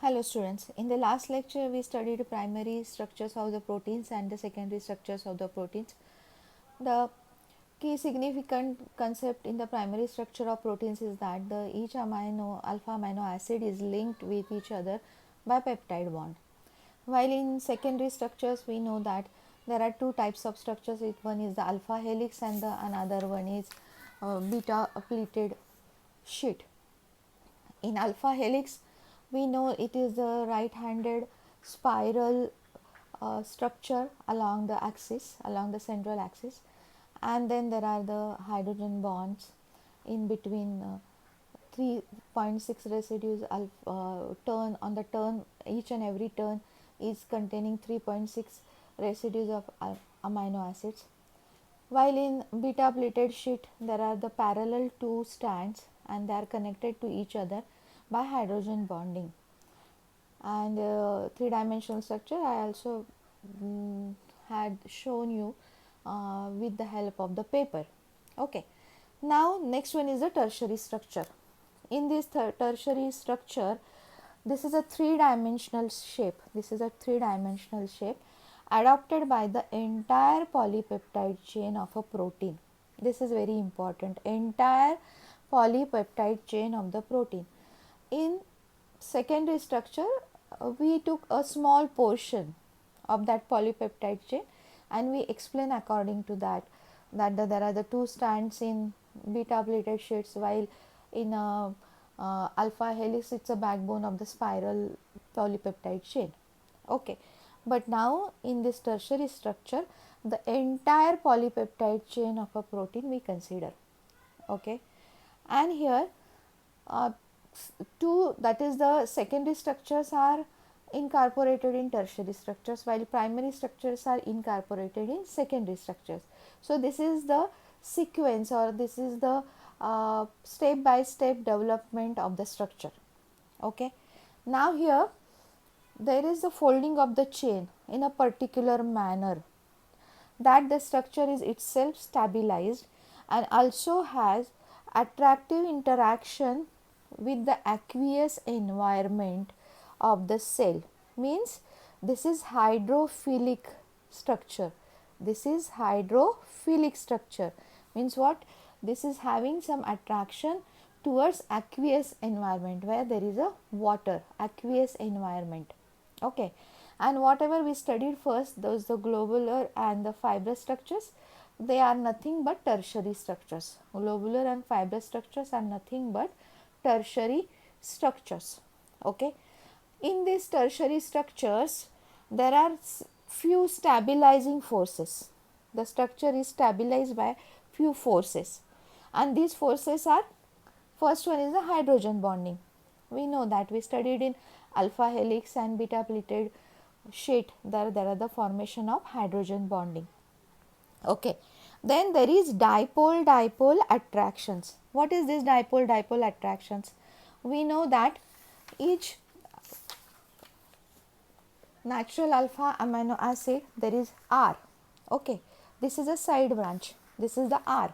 Hello students, in the last lecture we studied primary structures of the proteins and the secondary structures of the proteins. The key significant concept in the primary structure of proteins is that each alpha amino acid is linked with each other by peptide bond. While in secondary structures we know that there are two types of structures. One is the alpha helix and the another one is beta pleated sheet. In alpha helix, we know it is the right-handed spiral structure along the axis, along the central axis, and then there are the hydrogen bonds in between 3.6 residues. Turn on the turn, each and every turn is containing 3.6 residues of amino acids. While in beta pleated sheet, there are the parallel two strands and they are connected to each other by hydrogen bonding. And three-dimensional structure I also had shown you with the help of the paper. Okay, now next one is the tertiary structure. In this tertiary structure, this is a three-dimensional shape. Adopted by the entire polypeptide chain of a protein. This is very important. Entire polypeptide chain of the protein. In secondary structure, we took a small portion of that polypeptide chain and we explain according to that there are the two strands in beta pleated sheets, while in alpha helix it's a backbone of the spiral polypeptide chain. Okay, but now in this tertiary structure, the entire polypeptide chain of a protein we consider. Okay, and here uh, two, that is the secondary structures are incorporated in tertiary structures, while primary structures are incorporated in secondary structures. So this is the sequence, or this is the step by step development of the structure. Okay, now here there is the folding of the chain in a particular manner that the structure is itself stabilized and also has attractive interaction with the aqueous environment of the cell. Means this is hydrophilic structure. Means what? This is having some attraction towards aqueous environment where there is a water, aqueous environment. Okay, and whatever we studied first, those the globular and the fibrous structures, they are nothing but tertiary structures. Globular and fibrous structures are nothing but tertiary structures. Okay, in these tertiary structures there are few stabilizing forces. The structure is stabilized by few forces, and these forces are, first one is the hydrogen bonding. We know that we studied in alpha helix and beta pleated sheet, there are the formation of hydrogen bonding. Okay, then there is dipole dipole attractions. What is this dipole dipole attractions? We know that each natural alpha amino acid, there is R. Okay, this is a side branch, this is the R,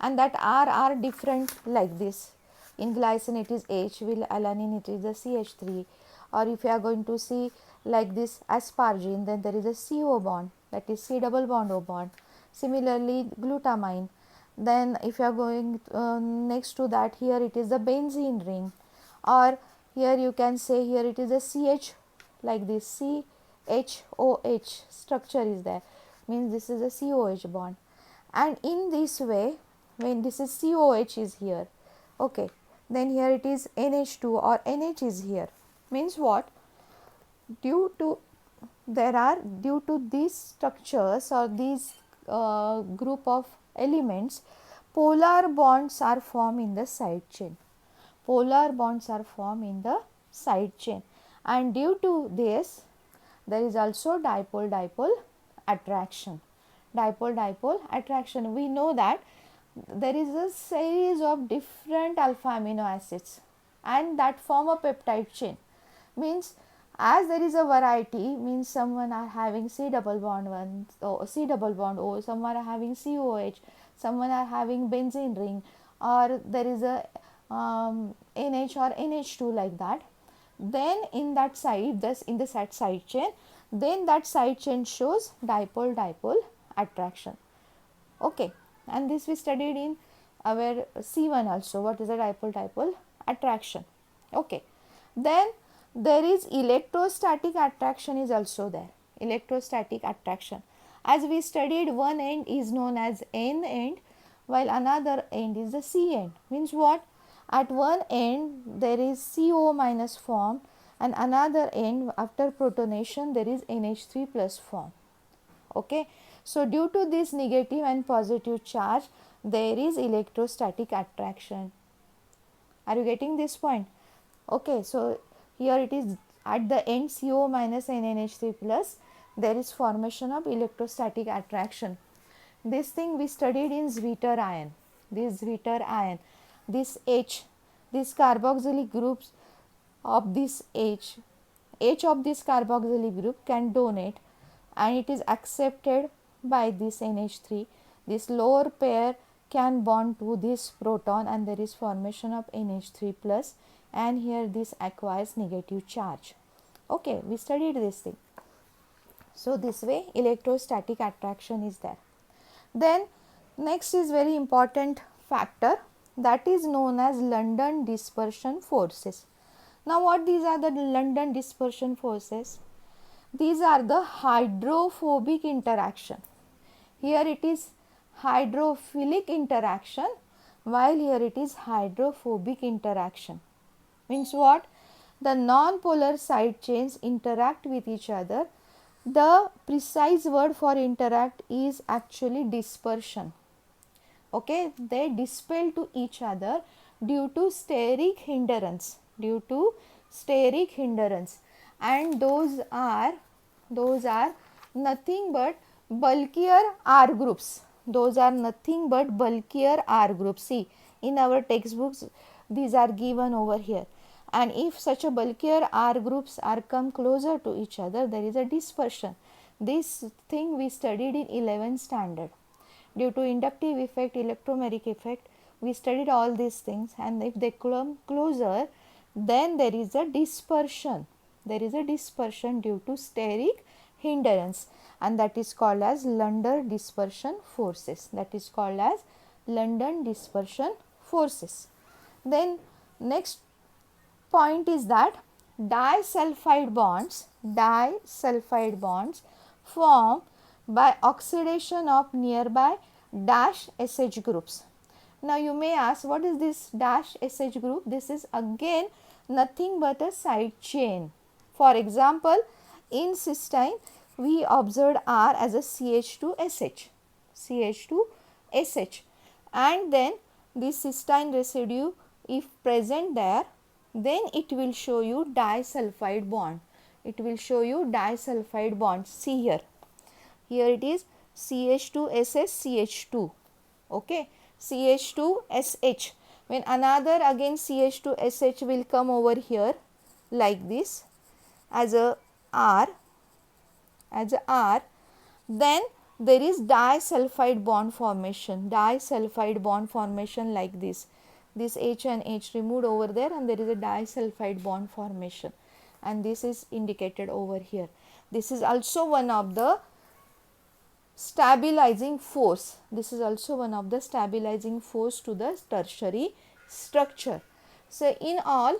and that R are different like this. In glycine it is H, with alanine it is the CH3, or if you are going to see like this asparagine, then there is a CO bond, that is C double bond O bond. Similarly glutamine, then if you are going next to that, here it is the benzene ring, or here you can say here it is a CH, like this CHOH structure is there, means this is a COH bond. And in this way, when this is COH is here, okay, then here it is NH2 or NH is here, means what? Due to these structures or these group of elements, polar bonds are formed in the side chain. And due to this, there is also dipole dipole attraction. We know that there is a series of different alpha amino acids and that form a peptide chain. Means as there is a variety, means someone are having C double bond O, someone are having COH, someone are having benzene ring, or there is a NH or NH2 like that. then in that side, thus in the side chain, then that side chain shows dipole attraction. Okay, and this we studied in our C1 also, what is a dipole attraction. Okay, then there is electrostatic attraction is also there, electrostatic attraction. As we studied, one end is known as N end while another end is the C end. Means what? At one end there is CO minus form and another end after protonation there is NH3 plus form. Okay, so due to this negative and positive charge there is electrostatic attraction. Are you getting this point? Okay, so here it is at the end CO minus NH3 plus, there is formation of electrostatic attraction. This thing we studied in Zwitter ion. This Zwitter ion, this H, this carboxylic groups of this H of this carboxylic group can donate and it is accepted by this NH3. This lower pair can bond to this proton and there is formation of NH3 plus, and here this acquires negative charge. Okay, we studied this thing. So this way electrostatic attraction is there. Then next is very important factor, that is known as London dispersion forces. Now what these are the London dispersion forces? These are the hydrophobic interaction. Here it is hydrophilic interaction while here it is hydrophobic interaction. Means what? The non-polar side chains interact with each other. The precise word for interact is actually dispersion. Okay, they dispel to each other due to steric hindrance, and those are nothing but bulkier R groups. Those are nothing but bulkier R groups. See, in our textbooks these are given over here, and if such a bulkier R groups are come closer to each other, there is a dispersion. This thing we studied in 11th standard. Due to inductive effect, electromagnetic effect, we studied all these things, and if they come closer, then there is a dispersion. There is a dispersion due to steric hindrance, and that is called as London dispersion forces. That is called as London dispersion forces. Then next point is that disulfide bonds form by oxidation of nearby dash SH groups. Now you may ask, what is this dash SH group? This is again nothing but a side chain. For example, in cysteine we observed R as a CH2SH, and then this cysteine residue if present there, then it will show you disulfide bond. It will show you disulfide bond. See here. Here it is CH2SH CH2. Okay, CH2SH. When another again CH2SH will come over here like this as a R, then there is disulfide bond formation. Like this. This H and H removed over there, and there is a disulfide bond formation, and this is indicated over here. This is also one of the stabilizing force. This is also one of the stabilizing force to the tertiary structure. So in all,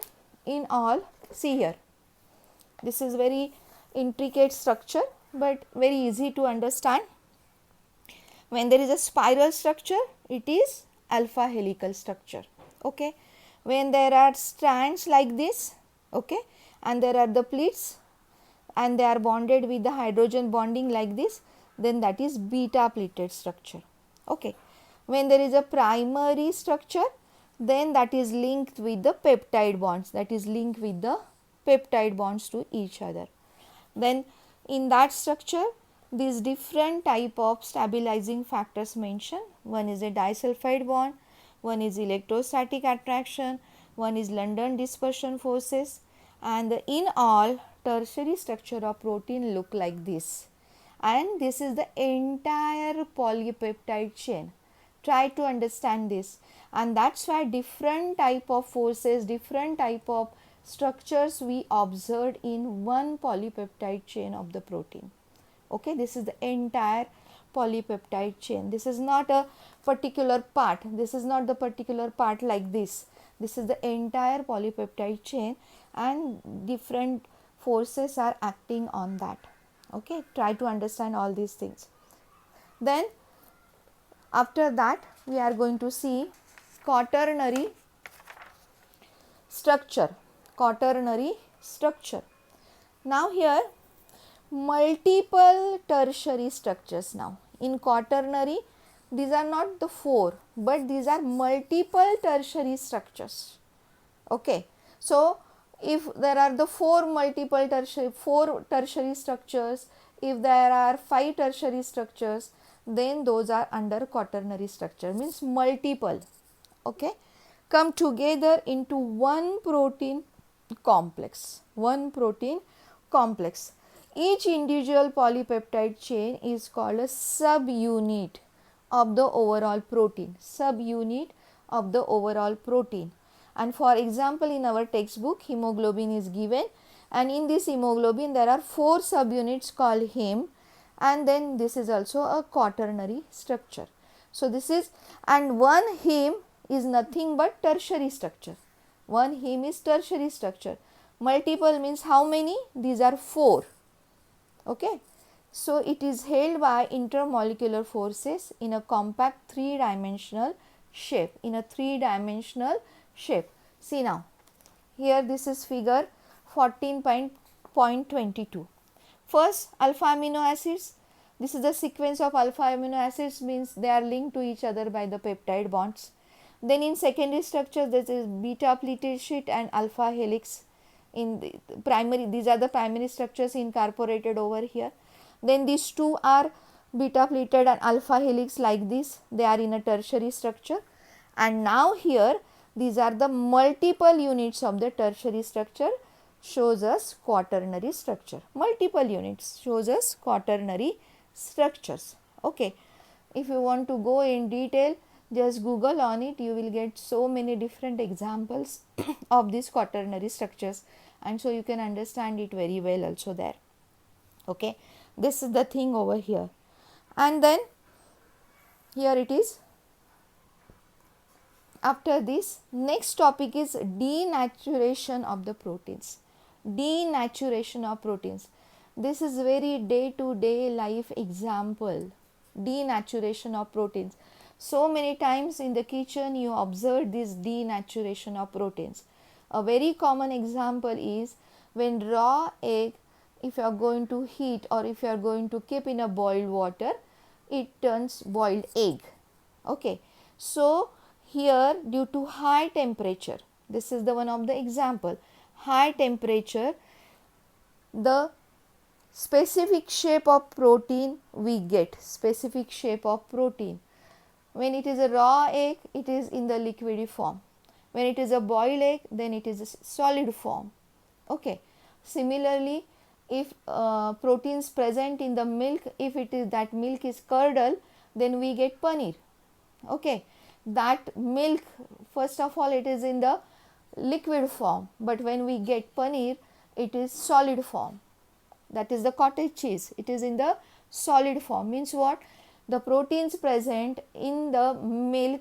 see here, this is very intricate structure but very easy to understand. When there is a spiral structure, it is alpha helical structure. Okay, when there are strands like this, okay, and there are the pleats and they are bonded with the hydrogen bonding like this, then that is beta pleated structure. Okay, when there is a primary structure, then that is linked with the peptide bonds, to each other. Then in that structure, these different type of stabilizing factors mentioned. One is a disulfide bond, one is electrostatic attraction, one is London dispersion forces, and in all tertiary structure of protein look like this. And this is the entire polypeptide chain. Try to understand this, and that's why different type of forces, different type of structures we observed in one polypeptide chain of the protein. Okay, this is the entire polypeptide chain. This is not a particular part, this is not the particular part like this. This is the entire polypeptide chain and different forces are acting on that. Okay, try to understand all these things. Then after that we are going to see quaternary structure. Quaternary structure. Now here multiple tertiary structures. Now in quaternary, these are not the 4 but these are multiple tertiary structures. Okay, so if there are the 4 tertiary structures, if there are 5 tertiary structures, then those are under quaternary structure, means multiple. Okay, come together into one protein complex. One protein complex. Each individual polypeptide chain is called a subunit of the overall protein. Subunit of the overall protein. And for example, in our textbook, hemoglobin is given, and in this hemoglobin there are 4 subunits called heme, and then this is also a quaternary structure. So this is, and one heme is nothing but tertiary structure. One heme is tertiary structure. Multiple means how many? These are 4. Okay. So it is held by intermolecular forces in a compact 3-dimensional shape. In a 3-dimensional shape. See now, here this is figure 14.22. First, alpha amino acids. This is the sequence of alpha amino acids, means they are linked to each other by the peptide bonds. Then in secondary structure, this is beta pleated sheet and alpha helix. In the primary, these are the primary structures incorporated over here. Then these two are beta pleated and alpha helix like this. They are in a tertiary structure. And now here these are the multiple units of the tertiary structure, shows us quaternary structure. Multiple units shows us quaternary structures. Okay. If you want to go in detail, just Google on it, you will get so many different examples of these quaternary structures, and so you can understand it very well also there. Okay, this is the thing over here. And then here it is. After this, next topic is denaturation of the proteins. Denaturation of proteins. This is very day-to-day life example. Denaturation of proteins. So many times in the kitchen you observe this denaturation of proteins. A very common example is when raw egg, if you are going to heat or if you are going to keep in a boiled water, it turns boiled egg. Okay. So here due to high temperature, this is the one of the example, high temperature, the specific shape of protein we get, specific shape of protein. When it is a raw egg, it is in the liquidy form. When it is a boiled egg, then it is a solid form. Okay. Similarly, if proteins present in the milk, if it is that milk is curdled, then we get paneer. Okay. That milk, first of all, it is in the liquid form, but when we get paneer, it is solid form. That is the cottage cheese. It is in the solid form. Means what? The proteins present in the milk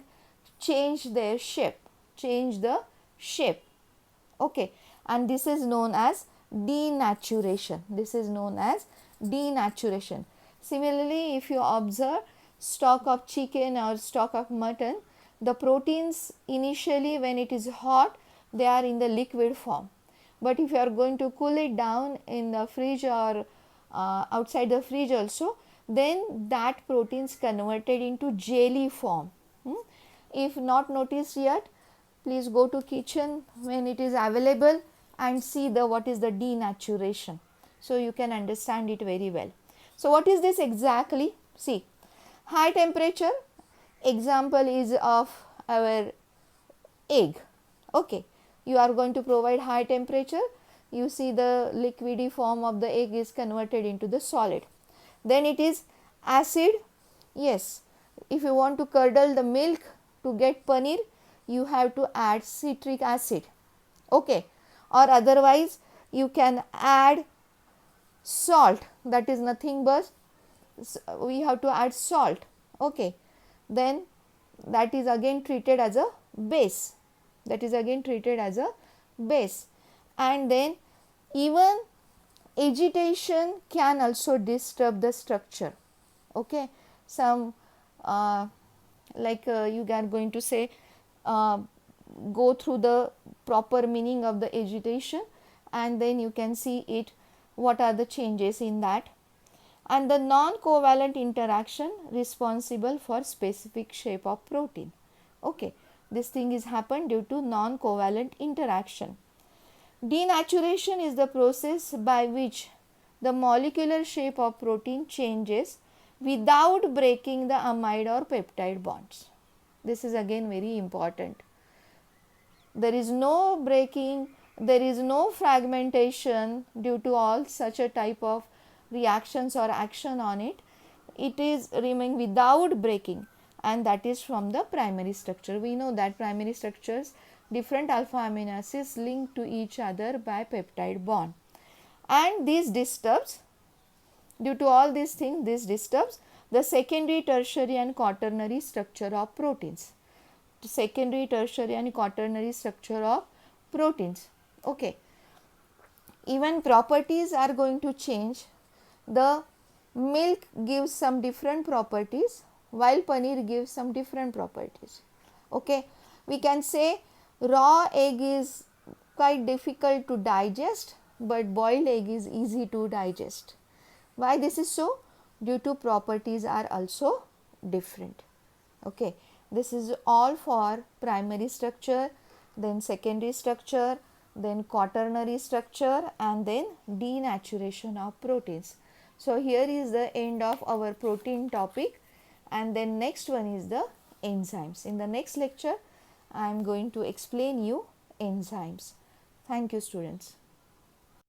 change their shape. Change the shape. Okay. And this is known as denaturation. This is known as denaturation. Similarly, if you observe stock of chicken or stock of mutton, the proteins initially when it is hot, they are in the liquid form. But if you are going to cool it down in the fridge or outside the fridge also, then that proteins converted into jelly form. If not noticed yet, please go to kitchen when it is available and see the what is the denaturation. So you can understand it very well. So what is this exactly? See, high temperature, example is of our egg. Okay, you are going to provide high temperature, you see the liquidy form of the egg is converted into the solid. Then it is acid. Yes, if you want to curdle the milk to get paneer, you have to add citric acid. Okay, or otherwise you can add salt, that is nothing but we have to add salt. Okay, then that is again treated as a base, that is again treated as a base. And then even agitation can also disturb the structure. Okay, some you are going to say go through the proper meaning of the agitation, and then you can see it, what are the changes in that. And the non-covalent interaction responsible for specific shape of protein. Okay, this thing is happened due to non-covalent interaction. Denaturation is the process by which the molecular shape of protein changes without breaking the amide or peptide bonds. This is again very important. There is no breaking, there is no fragmentation due to all such a type of reactions or action on it. It is remaining without breaking, and that is from the primary structure. We know that primary structures, different alpha amino acids linked to each other by peptide bond, and this disturbs, due to all these things, this disturbs the secondary, tertiary and quaternary structure of proteins. Secondary, tertiary and quaternary structure of proteins. Okay, even properties are going to change. The milk gives some different properties while paneer gives some different properties. Okay, we can say raw egg is quite difficult to digest, but boiled egg is easy to digest. Why this is so? Due to properties are also different. Okay, this is all for primary structure, then secondary structure, then quaternary structure, and then denaturation of proteins. So here is the end of our protein topic, and then next one is the enzymes. In the next lecture I am going to explain you enzymes. Thank you, students.